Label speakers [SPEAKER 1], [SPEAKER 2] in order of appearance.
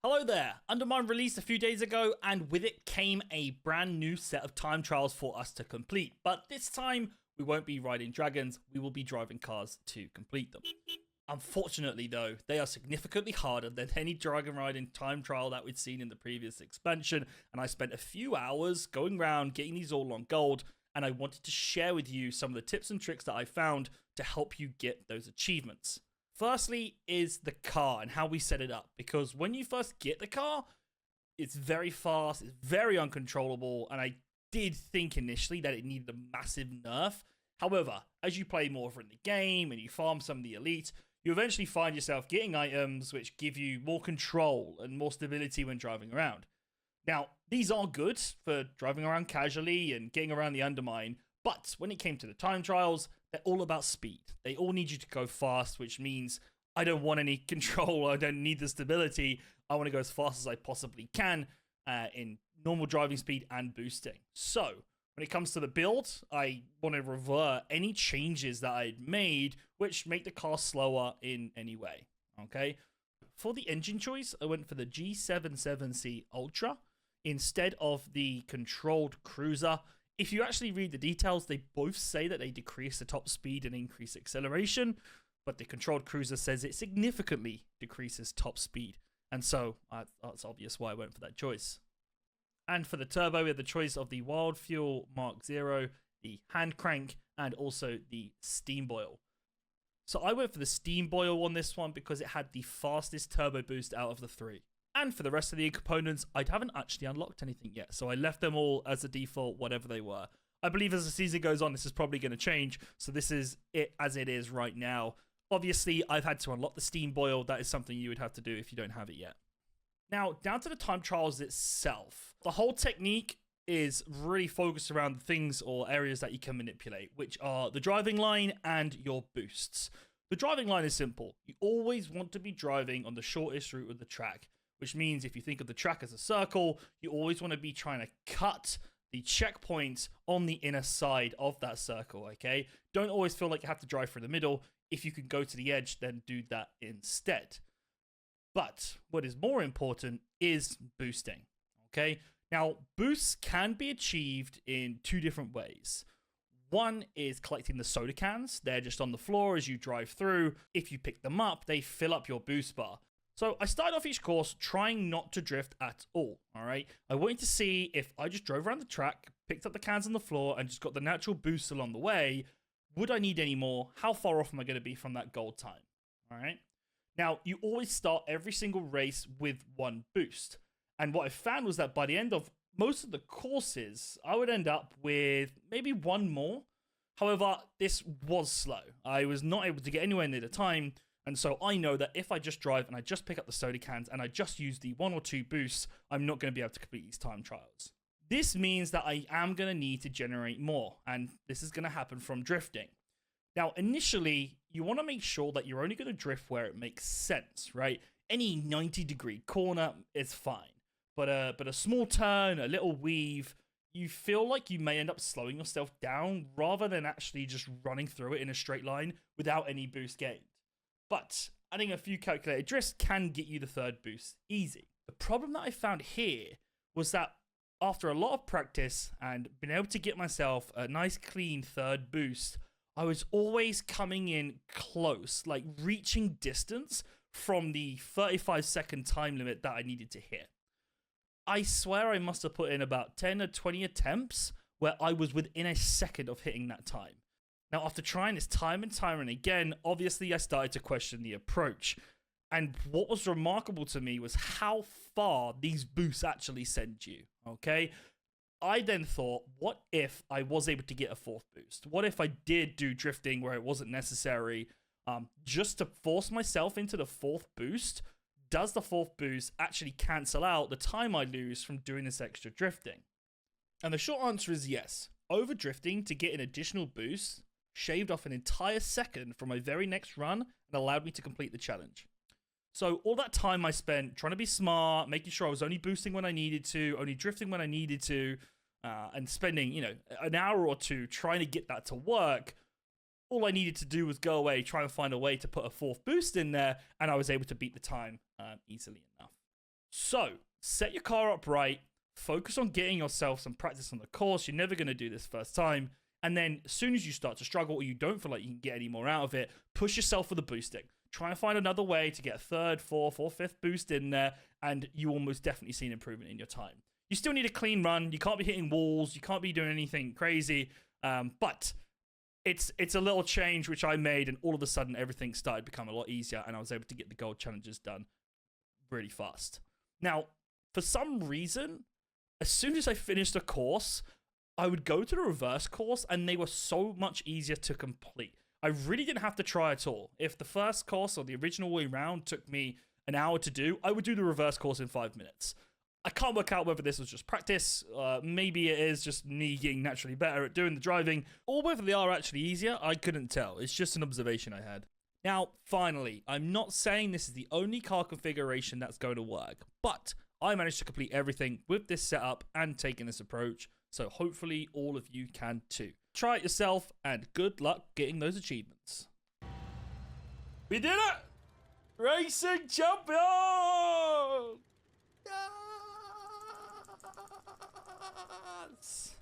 [SPEAKER 1] Hello there, Undermine released a few days ago, and with it came a brand new set of time trials for us to complete. But this time, we won't be riding dragons, we will be driving cars to complete them. Unfortunately though, they are significantly harder than any dragon riding time trial that we'd seen in the previous expansion, and I spent a few hours going around getting these all on gold, and I wanted to share with you some of the tips and tricks that I found to help you get those achievements. Firstly is the car and how we set it up, because when you first get the car, it's very fast, it's very uncontrollable, and I did think initially that it needed a massive nerf. However, as you play more in the game and you farm some of the elite, you eventually find yourself getting items which give you more control and more stability when driving around. Now, these are good for driving around casually and getting around the Undermine, but when it came to the time trials, they're all about speed. They all need you to go fast, which means I don't want any control, I don't need the stability, I want to go as fast as I possibly can in normal driving speed and boosting. So, when it comes to the build, I want to revert any changes that I'd made which make the car slower in any way, okay? For the engine choice, I went for the G77C Ultra instead of the controlled cruiser. If you actually read the details, they both say that they decrease the top speed and increase acceleration, but the controlled cruiser says it significantly decreases top speed. And so, that's obvious why I went for that choice. And for the turbo, we had the choice of the Wild Fuel Mark 0, the hand crank, and also the steam boil. So I went for the steam boil on this one because it had the fastest turbo boost out of the three. And for the rest of the components, I haven't actually unlocked anything yet, so I left them all as a default, whatever they were. I believe as the season goes on, this is probably going to change, so this is it as it is right now. Obviously, I've had to unlock the steam boil. That is something you would have to do if you don't have it yet. Now, down to the time trials itself. The whole technique is really focused around the things or areas that you can manipulate, which are the driving line and your boosts. The driving line is simple. You always want to be driving on the shortest route of the track, which means if you think of the track as a circle, you always want to be trying to cut the checkpoints on the inner side of that circle, okay? Don't always feel like you have to drive through the middle. If you can go to the edge, then do that instead. But what is more important is boosting, okay? Now, boosts can be achieved in two different ways. One is collecting the soda cans. They're just on the floor as you drive through. If you pick them up, they fill up your boost bar. So I started off each course trying not to drift at all, all right? I wanted to see if I just drove around the track, picked up the cans on the floor, and just got the natural boost along the way. Would I need any more? How far off am I going to be from that gold time, all right? Now, you always start every single race with one boost. And what I found was that by the end of most of the courses, I would end up with maybe one more. However, this was slow. I was not able to get anywhere near the time. And so I know that if I just drive and I just pick up the soda cans and I just use the one or two boosts, I'm not going to be able to complete these time trials. This means that I am going to need to generate more. And this is going to happen from drifting. Now, initially, you want to make sure that you're only going to drift where it makes sense, right? Any 90-degree corner is fine. But a small turn, a little weave, you feel like you may end up slowing yourself down rather than actually just running through it in a straight line without any boost gained. But adding a few calculated drifts can get you the third boost easy. The problem that I found here was that after a lot of practice and being able to get myself a nice clean third boost, I was always coming in close, like reaching distance from the 35-second time limit that I needed to hit. I swear I must have put in about 10 or 20 attempts where I was within a second of hitting that time. Now, after trying this time and time and again, obviously I started to question the approach. And what was remarkable to me was how far these boosts actually send you, okay? I then thought, what if I was able to get a fourth boost? What if I did do drifting where it wasn't necessary just to force myself into the fourth boost? Does the fourth boost actually cancel out the time I lose from doing this extra drifting? And the short answer is yes. Over drifting to get an additional boost shaved off an entire second from my very next run and allowed me to complete the challenge. So all that time I spent trying to be smart, making sure I was only boosting when I needed to, only drifting when I needed to, and spending, an hour or two trying to get that to work, all I needed to do was go away, try and find a way to put a fourth boost in there, and I was able to beat the time easily enough. So set your car up right, focus on getting yourself some practice on the course. You're never going to do this first time. And then as soon as you start to struggle or you don't feel like you can get any more out of it, push yourself for the boosting. Try and find another way to get a third, fourth, or fifth boost in there, and you will most definitely see an improvement in your time. You still need a clean run. You can't be hitting walls. You can't be doing anything crazy. But it's a little change which I made, and all of a sudden everything started to become a lot easier, and I was able to get the gold challenges done really fast. Now, for some reason, as soon as I finished a course, I would go to the reverse course, and they were so much easier to complete. I really didn't have to try at all. If the first course or the original way round took me an hour to do, I would do the reverse course in 5 minutes. I can't work out whether this was just practice, maybe it is just me getting naturally better at doing the driving, or whether they are actually easier. I couldn't tell. It's just an observation I had. Now, finally, I'm not saying this is the only car configuration that's going to work, but I managed to complete everything with this setup and taking this approach, so hopefully all of you can too. Try it yourself, and good luck getting those achievements. We did it! Racing champion! Yes!